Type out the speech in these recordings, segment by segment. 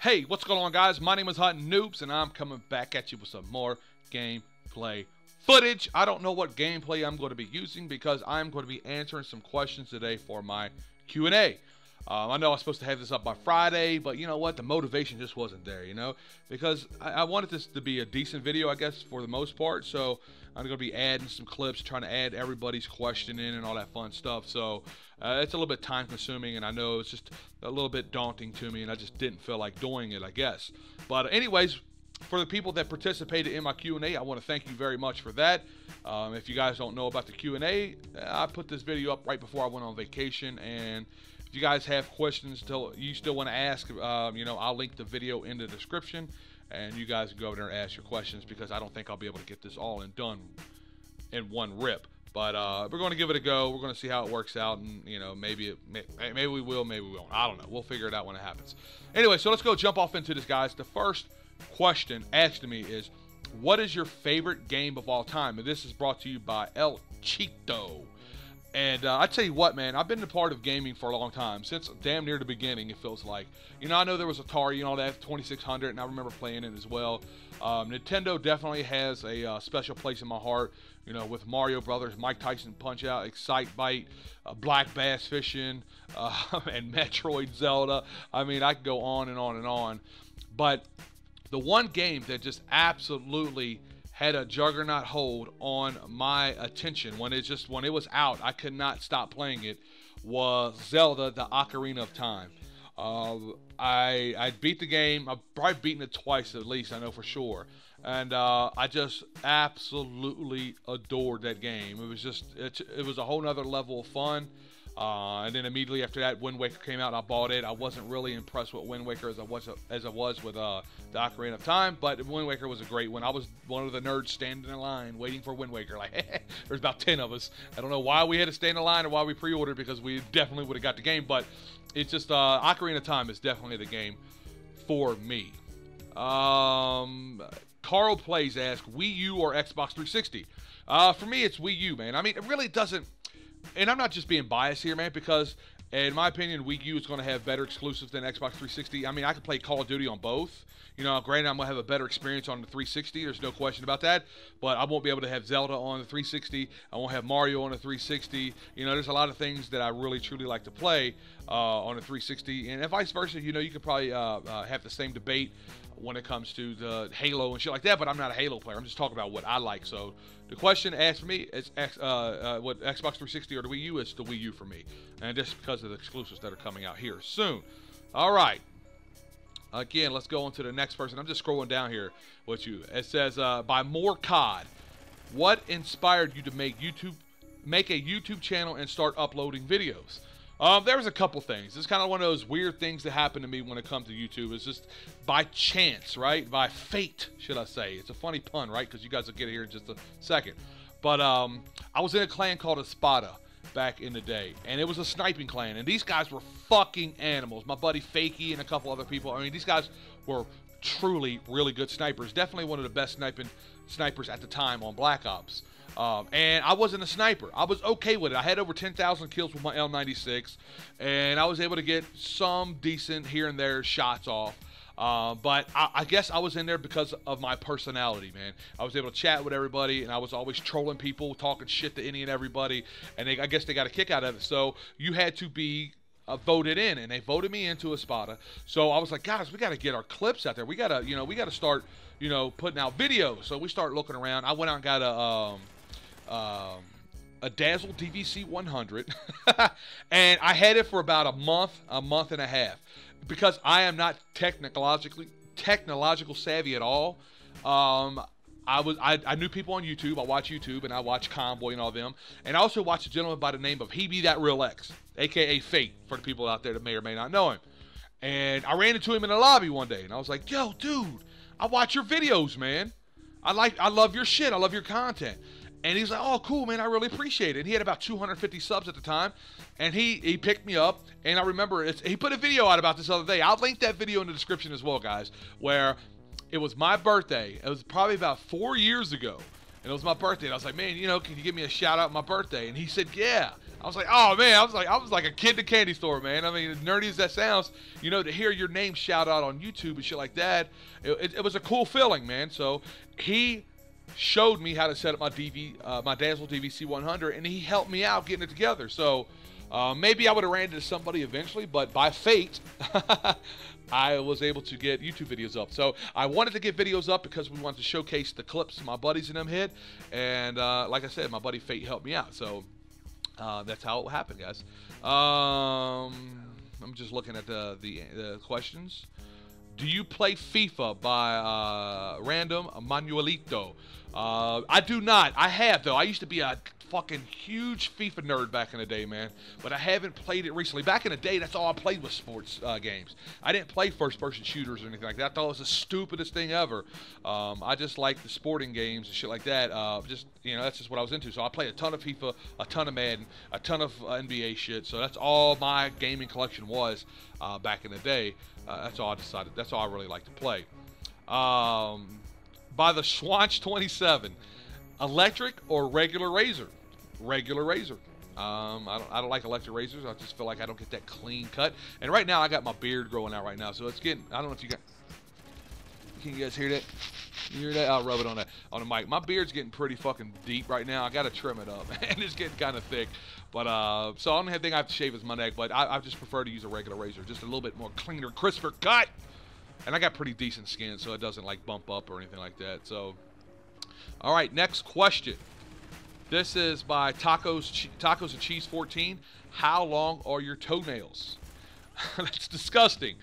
Hey, what's going on, guys? My name is TheMrHuntinNoobs, and I'm coming back at you with some more gameplay footage. I don't know what gameplay I'm going to be using because I'm going to be answering some questions today for my Q&A. I know I was supposed to have this up by Friday, but you know what? The motivation just wasn't there, because I wanted this to be a decent video, I guess, for the most part. So I'm going to be adding some clips, trying to add everybody's question in and all that fun stuff. So it's a little bit time consuming, and I know it's just a little bit daunting to me, and I just didn't feel like doing it, I guess. But anyways, for the people that participated in my Q&A, I want to thank you very much for that. If you guys don't know about the Q&A, I put this video up right before I went on vacation, and if you guys have questions you still want to ask, I'll link the video in the description, and you guys can go over there and ask your questions, because I don't think I'll be able to get this all done in one rip. But we're going to give it a go. We're going to see how it works out, and maybe we will, maybe we won't. I don't know. We'll figure it out when it happens. Anyway, so let's go jump off into this, guys. The first question asked to me is, what is your favorite game of all time? And this is brought to you by El Chito. And I tell you what, man, I've been a part of gaming for a long time, since damn near the beginning, it feels like. I know there was Atari and all that, 2600, and I remember playing it as well. Nintendo definitely has a special place in my heart, with Mario Brothers, Mike Tyson Punch-Out, Excite Bite, Black Bass Fishing, and Metroid Zelda. I mean, I could go on and on and on. But the one game that just absolutely had a juggernaut hold on my attention when it was out, I could not stop playing it, was Zelda: The Ocarina of Time. I beat the game. I've probably beaten it twice at least, I know for sure. And I just absolutely adored that game. It was a whole nother level of fun. And then immediately after that, Wind Waker came out, and I bought it. I wasn't really impressed with Wind Waker as I was with the Ocarina of Time, but Wind Waker was a great one. I was one of the nerds standing in line waiting for Wind Waker. Like, there's about 10 of us. I don't know why we had to stand in line or why we pre-ordered, because we definitely would have got the game, but it's just Ocarina of Time is definitely the game for me. Carl Plays asks, Wii U or Xbox 360? For me, it's Wii U, man. I mean, it really doesn't. And I'm not just being biased here, man, because in my opinion, Wii U is going to have better exclusives than Xbox 360. I mean, I could play Call of Duty on both. Granted, I'm going to have a better experience on the 360. There's no question about that. But I won't be able to have Zelda on the 360. I won't have Mario on the 360. There's a lot of things that I really, truly like to play on the 360. And vice versa, you could probably have the same debate when it comes to the Halo and shit like that, but I'm not a Halo player. I'm just talking about what I like. So the question asked for me is what Xbox 360 or the Wii U? Is the Wii U for me, and just because of the exclusives that are coming out here soon. All right. Again, let's go on to the next person. I'm just scrolling down here with you. It says, by More COD, what inspired you to make a YouTube channel and start uploading videos? There was a couple things. It's kind of one of those weird things that happen to me when it comes to YouTube. It's just by chance, right? By fate, should I say. It's a funny pun, right? Because you guys will get it here in just a second. But I was in a clan called Espada back in the day, and it was a sniping clan, and these guys were fucking animals. My buddy Fakey and a couple other people. I mean, these guys were truly really good snipers. Definitely one of the best snipers at the time on Black Ops. And I wasn't a sniper. I was okay with it. I had over 10,000 kills with my L96, and I was able to get some decent here and there shots off. But I guess I was in there because of my personality, man. I was able to chat with everybody, and I was always trolling people, talking shit to any and everybody, and I guess they got a kick out of it. So you had to be voted in, and they voted me into Espada. So I was like, guys, we got to get our clips out there. We got to start, putting out videos. So we start looking around. I went out and got a Dazzle DVC 100, and I had it for about a month and a half, because I am not technological savvy at all. I knew people on YouTube. I watch YouTube, and I watch Convoy and all them, and I also watch a gentleman by the name of He Be That Real X, aka Fate, for the people out there that may or may not know him. And I ran into him in the lobby one day, and I was like, yo, dude, I watch your videos, man. I love your shit. I love your content. And he's like, oh, cool, man, I really appreciate it. And he had about 250 subs at the time. And he picked me up. And I remember, he put a video out about this other day. I'll link that video in the description as well, guys, where it was my birthday. It was probably about 4 years ago. And it was my birthday. And I was like, man, can you give me a shout out on my birthday? And he said, yeah. I was like, oh man, I was like a kid in a candy store, man. I mean, as nerdy as that sounds, you know, to hear your name shout out on YouTube and shit like that, it was a cool feeling, man. So he showed me how to set up my Dazzle DVC100, and he helped me out getting it together. So maybe I would have ran into somebody eventually, but by fate, I was able to get YouTube videos up. So I wanted to get videos up because we wanted to showcase the clips my buddies and them hit. And like I said, my buddy Fate helped me out. So that's how it happened, guys. I'm just looking at the questions. Do you play FIFA by Random Manuelito? I do not. I have, though. I used to be a fucking huge FIFA nerd back in the day, man. But I haven't played it recently. Back in the day, that's all I played was sports games. I didn't play first-person shooters or anything like that. I thought it was the stupidest thing ever. I just like the sporting games and shit like that. Just, you know, that's just what I was into. So I played a ton of FIFA, a ton of Madden, a ton of NBA shit. So that's all my gaming collection was back in the day. That's all I decided. That's all I really like to play. By the Schwanch 27, electric or regular razor? Regular razor. I don't like electric razors. I just feel like I don't get that clean cut. And right now I got my beard growing out right now, so it's getting. I don't know if you got. Can you guys hear that? You hear that? I'll rub it on the mic. My beard's getting pretty fucking deep right now. I got to trim it up, and it's getting kind of thick. But so the only thing I have to shave is my neck. But I just prefer to use a regular razor, just a little bit more cleaner, crisper cut. And I got pretty decent skin, so it doesn't like bump up or anything like that. So, all right, next question. This is by Tacos and Cheese 14. How long are your toenails? That's disgusting.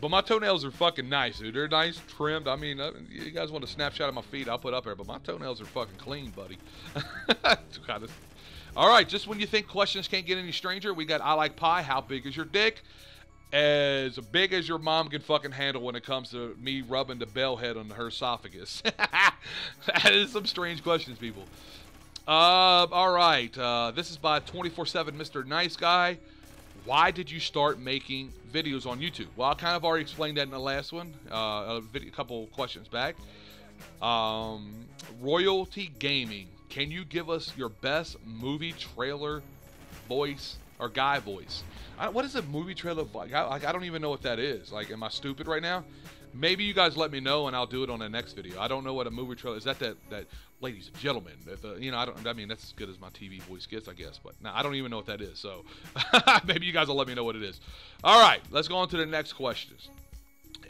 But my toenails are fucking nice, dude. They're nice, trimmed. I mean, you guys want a snapshot of my feet, I'll put up there. But my toenails are fucking clean, buddy. All right, just when you think questions can't get any stranger, we got I Like Pie. How big is your dick? As big as your mom can fucking handle when it comes to me rubbing the bell head on her esophagus. That is some strange questions, people. All right. This is by 24/7 Mr. Nice Guy. Why did you start making videos on YouTube? Well, I kind of already explained that in the last one, a couple questions back. Royalty Gaming. Can you give us your best movie trailer voice or guy voice? What is a movie trailer voice? I don't even know what that is. Like, am I stupid right now? Maybe you guys let me know and I'll do it on the next video. I don't know what a movie trailer is. That ladies and gentlemen, you know, I mean that's as good as my TV voice gets, I guess. But now I don't even know what that is. So maybe you guys will let me know what it is. All right, let's go on to the next questions.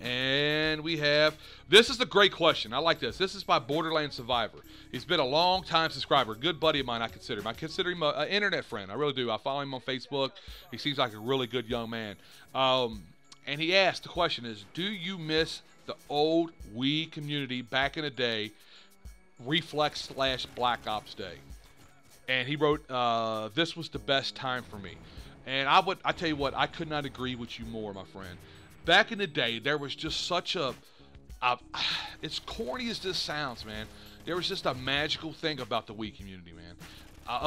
And we have, this is a great question. I like this. This is by Borderland Survivor. He's been a long time subscriber, good buddy of mine. I consider him an internet friend. I really do. I follow him on Facebook. He seems like a really good young man. And he asked, the question is, do you miss the old Wii community back in the day, Reflex/Black Ops Day? And he wrote, this was the best time for me. And I tell you what, I could not agree with you more, my friend. Back in the day, there was just such as corny as this sounds, man, there was just a magical thing about the Wii community, man.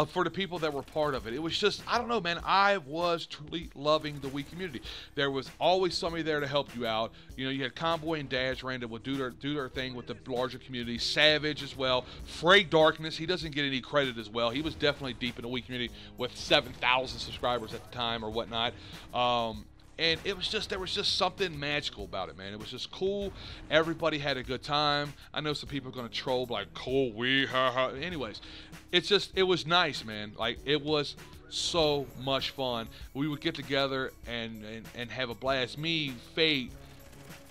For the people that were part of it, it was just, I don't know, man, I was truly loving the Wii community. There was always somebody there to help you out. You know, you had Convoy and Dash Rand that would do their thing with the larger community. Savage as well. Frey Darkness, he doesn't get any credit as well. He was definitely deep in the Wii community with 7,000 subscribers at the time or whatnot. And it was just, there was just something magical about it, man. It was just cool. Everybody had a good time. I know some people are going to troll like, cool, Wii, ha, ha. Anyways, it was nice, man. Like, it was so much fun. We would get together and have a blast. Me, Fate,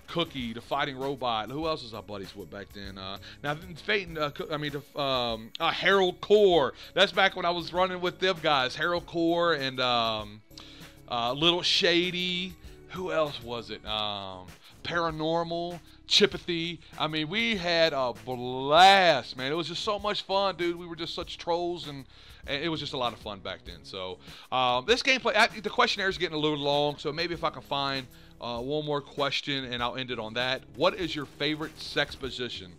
Cookie, the Fighting Robot. Who else was our buddies with back then? Now, Fate and, Harold Core. That's back when I was running with them guys. Harold Core and, Little Shady. Who else was it? Paranormal, Chipathy. I mean, we had a blast, man. It was just so much fun, dude. We were just such trolls, and it was just a lot of fun back then. So, this gameplay, the questionnaire is getting a little long, so maybe if I can find one more question, and I'll end it on that. What is your favorite sex position?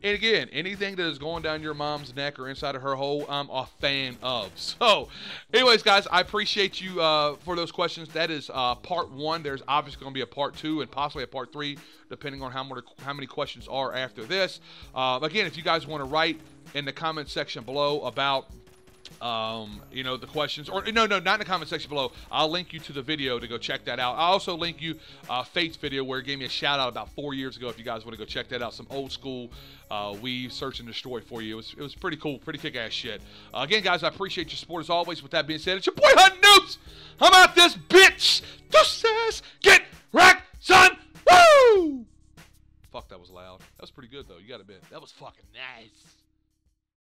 And again, anything that is going down your mom's neck or inside of her hole, I'm a fan of. So, anyways, guys, I appreciate you for those questions. That is part one. There's obviously going to be a part two and possibly a part three, depending on how many questions are after this. Again, if you guys want to write in the comment section below about You know, the questions, or no, not in the comment section below. I'll link you to the video to go check that out. I'll also link you Fate's video where it gave me a shout out about 4 years ago. If you guys want to go check that out, some old school Wii search and destroy for you. It was pretty cool, pretty kick-ass shit. Again, guys, I appreciate your support as always. With that being said, it's your boy Hunting Noobs. I'm out this bitch. Deuces. Get wrecked, son. Woo! Fuck, that was loud. That was pretty good though. You gotta admit, that was fucking nice.